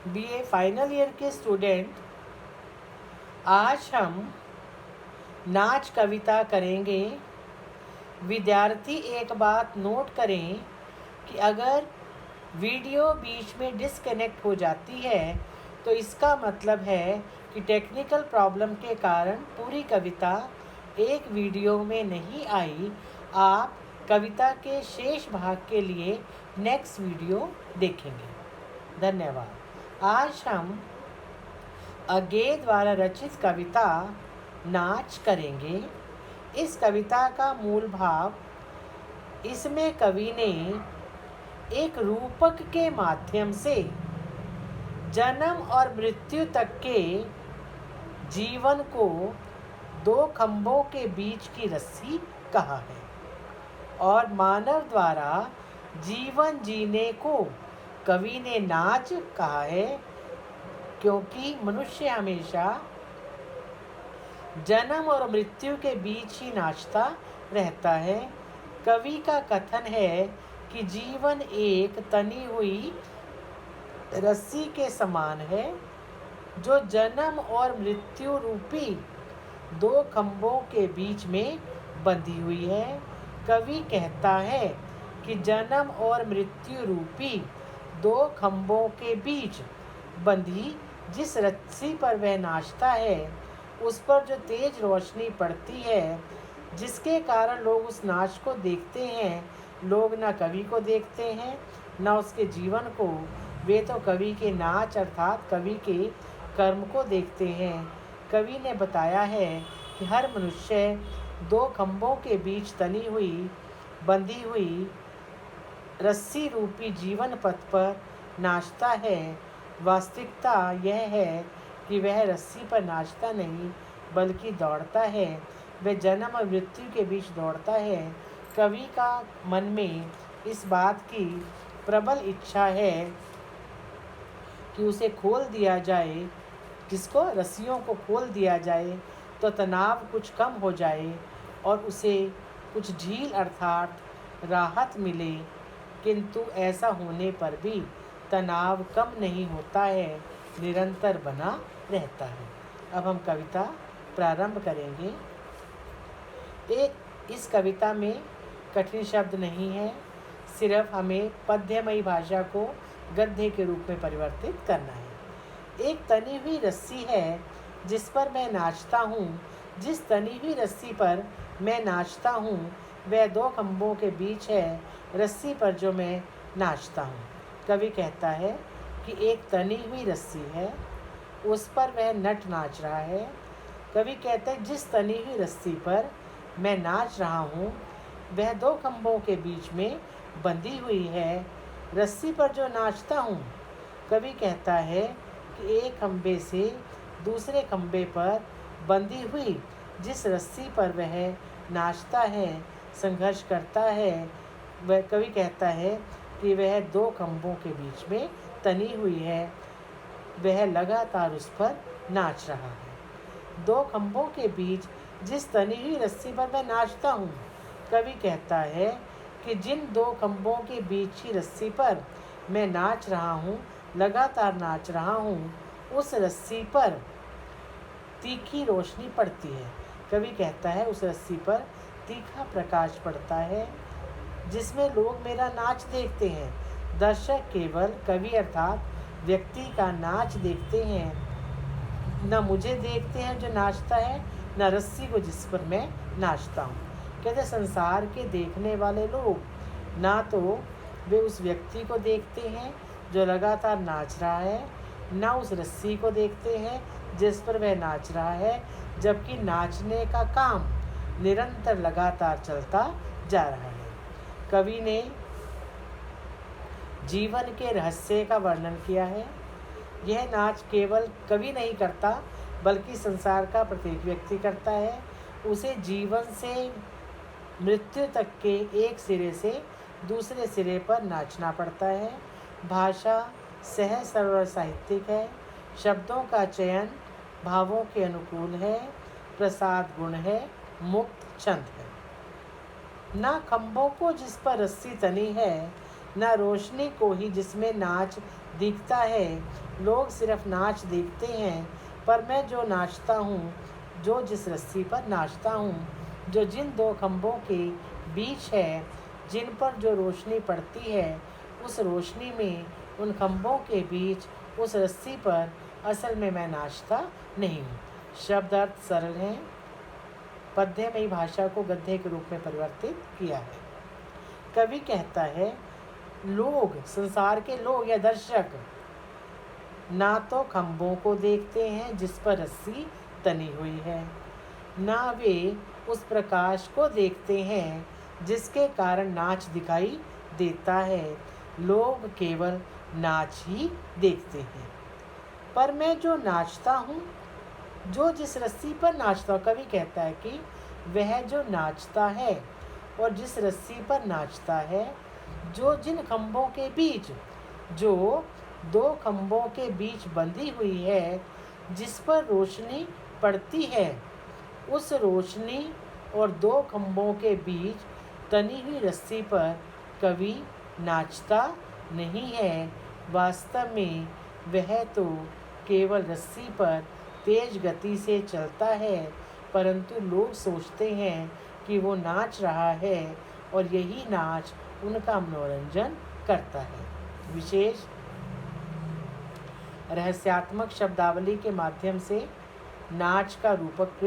BA final year के student, आज हम नाच कविता करेंगे। विद्यार्थी एक बात नोट करें कि अगर वीडियो बीच में डिस्कनेक्ट हो जाती है तो इसका मतलब है कि टेक्निकल प्रॉब्लम के कारण पूरी कविता एक वीडियो में नहीं आई। आप कविता के शेष भाग के लिए नेक्स्ट वीडियो देखेंगे। धन्यवाद। आज हम अज्ञे द्वारा रचित कविता नाच करेंगे। इस कविता का मूल भाव, इसमें कवि ने एक रूपक के माध्यम से जन्म और मृत्यु तक के जीवन को दो खंभों के बीच की रस्सी कहा है और मानव द्वारा जीवन जीने को कवि ने नाच कहा है, क्योंकि मनुष्य हमेशा जन्म और मृत्यु के बीच ही नाचता रहता है। कवि का कथन है कि जीवन एक तनी हुई रस्सी के समान है जो जन्म और मृत्यु रूपी दो खंभों के बीच में बंधी हुई है। कवि कहता है कि जन्म और मृत्यु रूपी दो खंभों के बीच बंधी जिस रस्सी पर वह नाचता है, उस पर जो तेज रोशनी पड़ती है, जिसके कारण लोग उस नाच को देखते हैं, लोग ना कवि को देखते हैं ना उसके जीवन को, वे तो कवि के नाच अर्थात कवि के कर्म को देखते हैं। कवि ने बताया है कि हर मनुष्य दो खंभों के बीच तनी हुई बंधी हुई रस्सी रूपी जीवन पथ पर नाचता है। वास्तविकता यह है कि वह रस्सी पर नाचता नहीं बल्कि दौड़ता है। वह जन्म और मृत्यु के बीच दौड़ता है। कवि का मन में इस बात की प्रबल इच्छा है कि उसे खोल दिया जाए, जिसको रस्सियों को खोल दिया जाए तो तनाव कुछ कम हो जाए और उसे कुछ ढील अर्थात राहत मिले, किंतु ऐसा होने पर भी तनाव कम नहीं होता है, निरंतर बना रहता है। अब हम कविता प्रारंभ करेंगे। इस कविता में कठिन शब्द नहीं है, सिर्फ हमें पद्यमयी भाषा को गद्य के रूप में परिवर्तित करना है। एक तनी हुई रस्सी है जिस पर मैं नाचता हूँ। जिस तनी हुई रस्सी पर मैं नाचता हूँ वह दो खंभों के बीच है, रस्सी पर जो मैं नाचता हूँ। कवि कहता है कि एक तनी हुई रस्सी है, उस पर वह नट नाच रहा है। कवि कहता है जिस तनी हुई रस्सी पर मैं नाच रहा हूँ वह दो खंभों के बीच में बंधी हुई है, रस्सी पर जो नाचता हूँ। कवि कहता है कि एक खंभे से दूसरे खंभे पर बंधी हुई जिस रस्सी पर वह नाचता है, संघर्ष करता है, वह कवि कहता है कि वह दो खंभों के बीच में तनी हुई है, वह लगातार उस पर नाच रहा है। दो खंभों के बीच जिस तनी हुई रस्सी पर मैं नाचता हूँ, कवि कहता है कि जिन दो खंभों के बीच की रस्सी पर मैं नाच रहा हूँ, लगातार नाच रहा हूँ, उस रस्सी पर तीखी रोशनी पड़ती है। कवि कहता है उस रस्सी पर तीखा प्रकाश पड़ता है जिसमें लोग मेरा नाच देखते हैं। दर्शक केवल कवि अर्थात व्यक्ति का नाच देखते हैं, न मुझे देखते हैं जो नाचता है, न रस्सी को जिस पर मैं नाचता हूँ। कहते संसार के देखने वाले लोग ना तो वे उस व्यक्ति को देखते हैं जो लगातार नाच रहा है, ना उस रस्सी को देखते हैं जिस पर वह नाच रहा है, जबकि नाचने का काम निरंतर लगातार चलता जा रहा है। कवि ने जीवन के रहस्य का वर्णन किया है। यह नाच केवल कवि नहीं करता बल्कि संसार का प्रत्येक व्यक्ति करता है। उसे जीवन से मृत्यु तक के एक सिरे से दूसरे सिरे पर नाचना पड़ता है। भाषा सहज सरल साहित्यिक है, शब्दों का चयन भावों के अनुकूल है, प्रसाद गुण है, मुक्त छंद है। ना खंभों को जिस पर रस्सी तनी है, न रोशनी को ही जिसमें नाच दिखता है। लोग सिर्फ नाच देखते हैं, पर मैं जो नाचता हूँ, जो जिस रस्सी पर नाचता हूँ, जो जिन दो खंभों के बीच है, जिन पर जो रोशनी पड़ती है, उस रोशनी में, उन खंभों के बीच, उस रस्सी पर असल में मैं नाचता नहीं हूँ। शब्द अर्थ सरल हैं। पद्यमयी भाषा को गद्य के रूप में परिवर्तित किया है। कवि कहता है, लोग, संसार के लोग या दर्शक ना तो खंभों को देखते हैं जिस पर रस्सी तनी हुई है, ना वे उस प्रकाश को देखते हैं जिसके कारण नाच दिखाई देता है। लोग केवल नाच ही देखते हैं। पर मैं जो नाचता हूँ, जो जिस रस्सी पर नाचता हूँ, कवि कहता है कि वह जो नाचता है और जिस रस्सी पर नाचता है, जो जिन खंभों के बीच, जो दो खंभों के बीच बंधी हुई है, जिस पर रोशनी पड़ती है, उस रोशनी और दो खंभों के बीच तनी हुई रस्सी पर कवि नाचता नहीं है। वास्तव में वह तो केवल रस्सी पर तेज गति से चलता है, परंतु लोग सोचते हैं कि वो नाच रहा है और यही नाच उनका मनोरंजन करता है। विशेष रहस्यात्मक शब्दावली के माध्यम से नाच का रूपक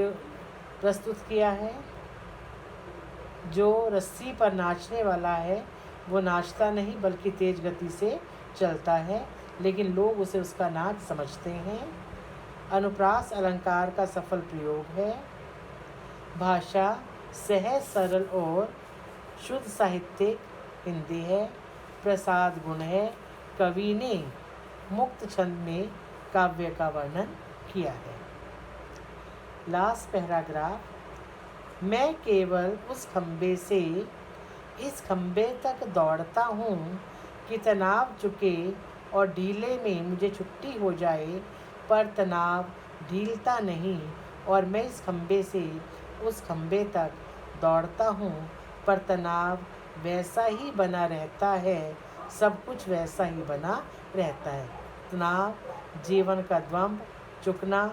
प्रस्तुत किया है। जो रस्सी पर नाचने वाला है वो नाचता नहीं बल्कि तेज गति से चलता है, लेकिन लोग उसे उसका नाच समझते हैं। अनुप्रास अलंकार का सफल प्रयोग है। भाषा सहज, सरल और शुद्ध साहित्यिक हिंदी है। प्रसाद गुण है। कवि ने मुक्त छंद में काव्य का वर्णन किया है। Last paragraph. मैं केवल उस खंबे से इस खंबे तक दौड़ता हूँ कि तनाव चुके और ढीले में मुझे छुट्टी हो जाए, पर तनाव ढीलता नहीं और मैं इस खंबे से उस खंबे तक दौड़ता हूँ, पर तनाव वैसा ही बना रहता है, सब कुछ वैसा ही बना रहता है। तनाव, जीवन का द्वंद्व, चुकना,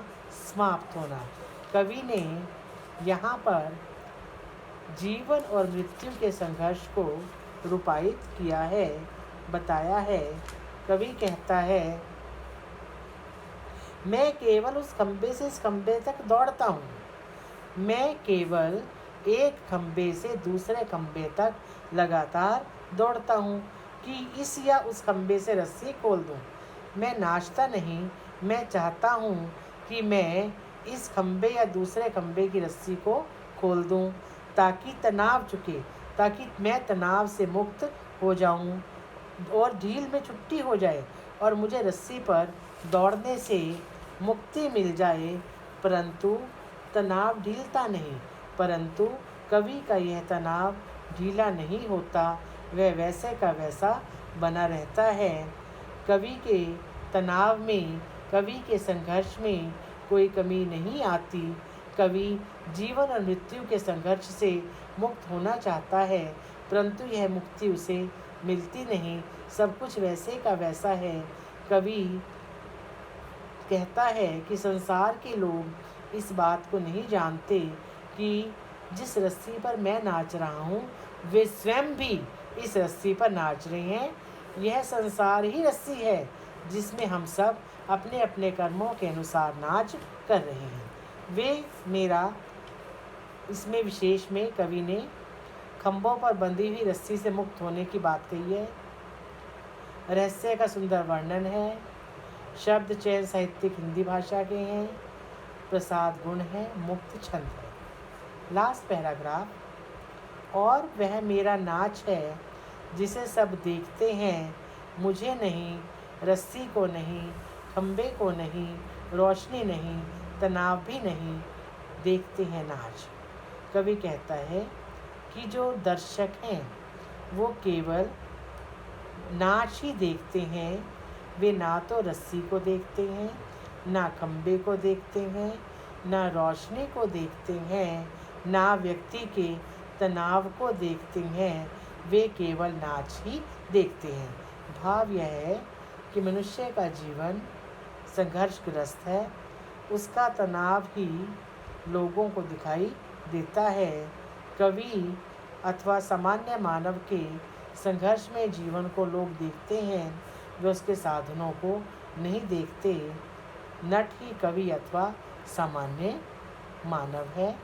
समाप्त होना। कवि ने यहाँ पर जीवन और मृत्यु के संघर्ष को रूपायित किया है, बताया है। कवि कहता है, मैं केवल उस खंबे से इस खंबे तक दौड़ता हूँ। मैं केवल एक खंबे से दूसरे खंबे तक लगातार दौड़ता हूँ कि इस या उस खंबे से रस्सी खोल दूँ। मैं नाचता नहीं, मैं चाहता हूँ कि मैं इस खंबे या दूसरे खंबे की रस्सी को खोल दूँ ताकि तनाव चुके, ताकि मैं तनाव से मुक्त हो जाऊँ और ढील में छुट्टी हो जाए और मुझे रस्सी पर दौड़ने से मुक्ति मिल जाए। परंतु तनाव ढीलता नहीं, परंतु कवि का यह तनाव ढीला नहीं होता, वह वैसे का वैसा बना रहता है। कवि के तनाव में, कवि के संघर्ष में कोई कमी नहीं आती। कवि जीवन और मृत्यु के संघर्ष से मुक्त होना चाहता है, परंतु यह मुक्ति उसे मिलती नहीं, सब कुछ वैसे का वैसा है। कवि कहता है कि संसार के लोग इस बात को नहीं जानते कि जिस रस्सी पर मैं नाच रहा हूँ, वे स्वयं भी इस रस्सी पर नाच रहे हैं। यह संसार ही रस्सी है जिसमें हम सब अपने अपने कर्मों के अनुसार नाच कर रहे हैं। वे मेरा इसमें विशेष में कवि ने खंभों पर बंधी हुई रस्सी से मुक्त होने की बात कही है। रहस्य का सुंदर वर्णन है। शब्द चयन साहित्यिक हिंदी भाषा के हैं। प्रसाद गुण है। मुक्त छंद है। Last paragraph. और वह मेरा नाच है जिसे सब देखते हैं, मुझे नहीं, रस्सी को नहीं, खंबे को नहीं, रोशनी नहीं, तनाव भी नहीं, देखते हैं नाच। कवि कहता है कि जो दर्शक हैं वो केवल नाच ही देखते हैं। वे ना तो रस्सी को देखते हैं, ना खंबे को देखते हैं, ना रोशनी को देखते हैं, ना व्यक्ति के तनाव को देखते हैं, वे केवल नाच ही देखते हैं। भाव यह है कि मनुष्य का जीवन संघर्षग्रस्त है, उसका तनाव ही लोगों को दिखाई देता है। कवि अथवा सामान्य मानव के संघर्ष में जीवन को लोग देखते हैं, वे उसके साधनों को नहीं देखते। नट ही कवि अथवा सामान्य मानव है।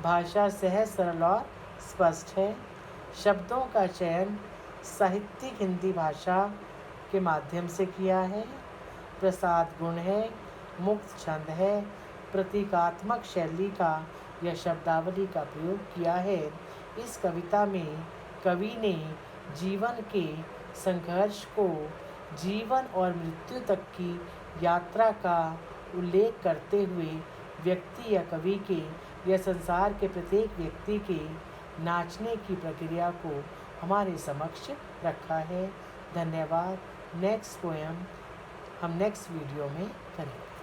भाषा सहज, सरल और स्पष्ट है। शब्दों का चयन साहित्यिक हिंदी भाषा के माध्यम से किया है। प्रसाद गुण है, मुक्त छंद है, प्रतीकात्मक शैली का या शब्दावली का प्रयोग किया है। इस कविता में कवि ने जीवन के संघर्ष को जीवन और मृत्यु तक की यात्रा का उल्लेख करते हुए व्यक्ति या कवि के या संसार के प्रत्येक व्यक्ति के नाचने की प्रक्रिया को हमारे समक्ष रखा है। धन्यवाद। नेक्स्ट पोएम हम नेक्स्ट वीडियो में करेंगे।